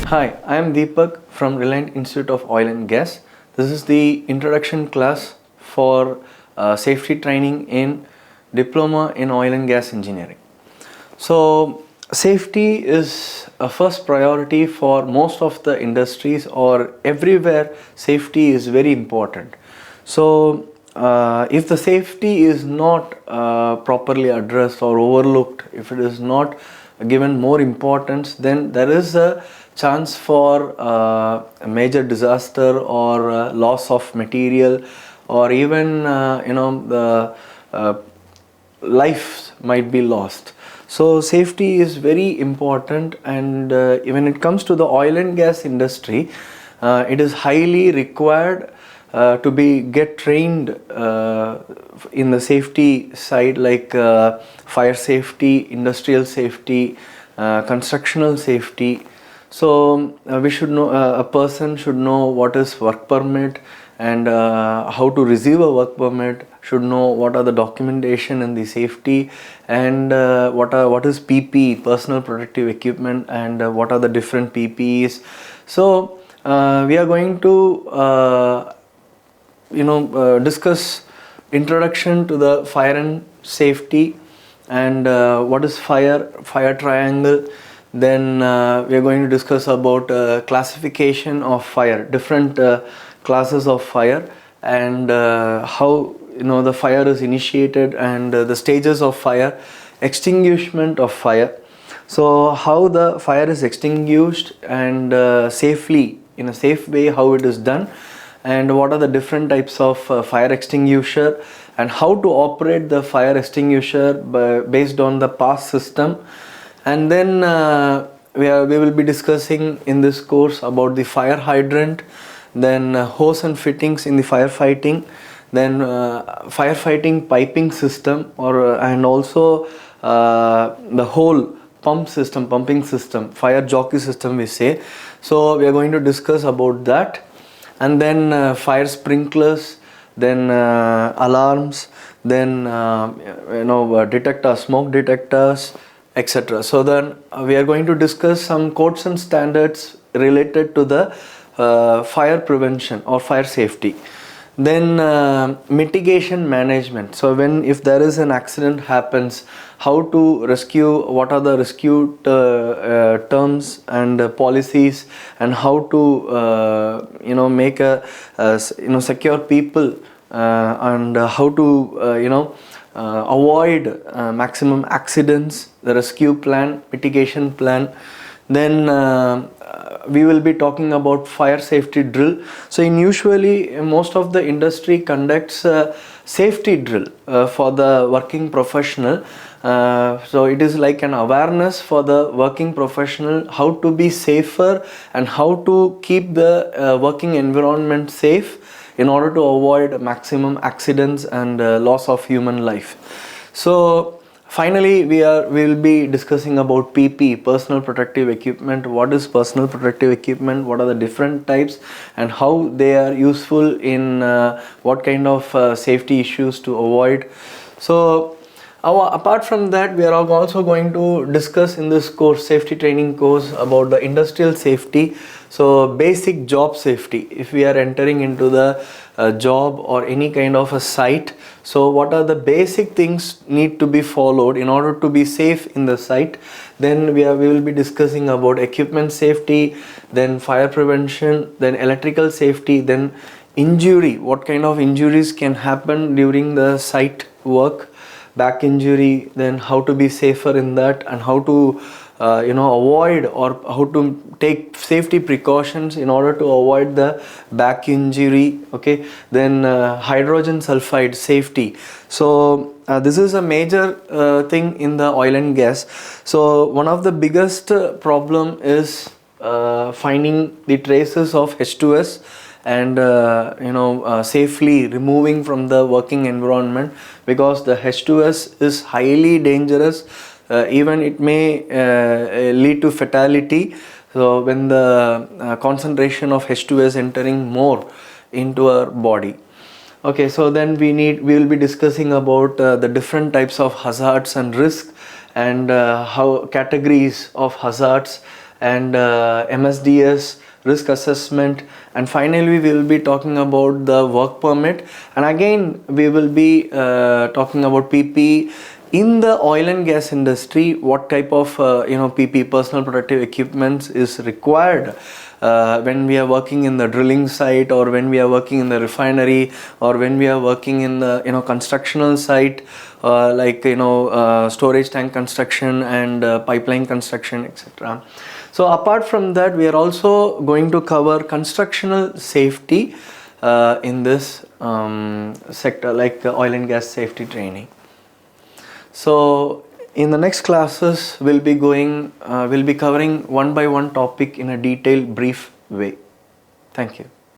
Hi, I am Deepak from Reliant Institute of Oil and Gas. This is the introduction class for safety training in Diploma in Oil and Gas Engineering. So, safety is a first priority for most of the industries, or everywhere safety is very important. So, if the safety is not properly addressed or overlooked, if it is not given more importance, then there is a chance for a major disaster or loss of material, or even the lives might be lost. So safety is very important, and when it comes to the oil and gas industry, it is highly required to get trained in the safety side, like fire safety, industrial safety, constructional safety. So we should know, a person should know what is work permit, and how to receive a work permit, should know what are the documentation in the safety, and what is PPE, personal protective equipment, and what are the different PPEs. So we are going to discuss introduction to the fire and safety, and what is fire triangle. Then we are going to discuss about classification of fire, different classes of fire, and how the fire is initiated, and the stages of fire, extinguishment of fire. So how the fire is extinguished, and safely, in a safe way, how it is done, and what are the different types of fire extinguisher, and how to operate the fire extinguisher based on the past system. And then we will be discussing in this course about the fire hydrant, then hose and fittings in the firefighting, then firefighting piping system, and also the whole pumping system, fire jockey system we say. So we are going to discuss about that, and then fire sprinklers, then alarms, then smoke detectors, etc. So then we are going to discuss some codes and standards related to the fire prevention or fire safety. Then mitigation management. So if there is an accident happens, how to rescue, what are the rescue terms and policies, and how to make a secure people, and how to avoid maximum accidents, the rescue plan, mitigation plan. Then we will be talking about fire safety drill. So usually most of the industry conducts a safety drill for the working professional. So it is like an awareness for the working professional, how to be safer and how to keep the working environment safe in order to avoid maximum accidents and loss of human life. So finally, we will be discussing about PP, personal protective equipment. What is personal protective equipment? What are the different types, and how they are useful in what kind of safety issues to avoid. So apart from that, we are also going to discuss in this course, safety training course, about the industrial safety. So basic job safety, if we are entering into the job or any kind of a site, so what are the basic things need to be followed in order to be safe in the site. Then we will be discussing about equipment safety, then fire prevention, then electrical safety, then injury, what kind of injuries can happen during the site work, back injury, then how to be safer in that, and how to avoid, or how to take safety precautions in order to avoid the back injury. Okay, then hydrogen sulfide safety. So this is a major thing in the oil and gas. So one of the biggest problem is finding the traces of H2S, and safely removing from the working environment, because the H2S is highly dangerous. Even it may lead to fatality. So when the concentration of H2S entering more into our body. Okay, so then we will be discussing about the different types of hazards and risks, and how categories of hazards, and MSDS, risk assessment, and finally we will be talking about the work permit, and again we will be talking about PP. In the oil and gas industry, what type of PP, personal protective equipments, is required when we are working in the drilling site, or when we are working in the refinery, or when we are working in the constructional site, like storage tank construction and pipeline construction, etc. So apart from that, we are also going to cover constructional safety in this sector, like oil and gas safety training. So in the next classes, we'll be covering one by one topic in a detailed, brief way. Thank you.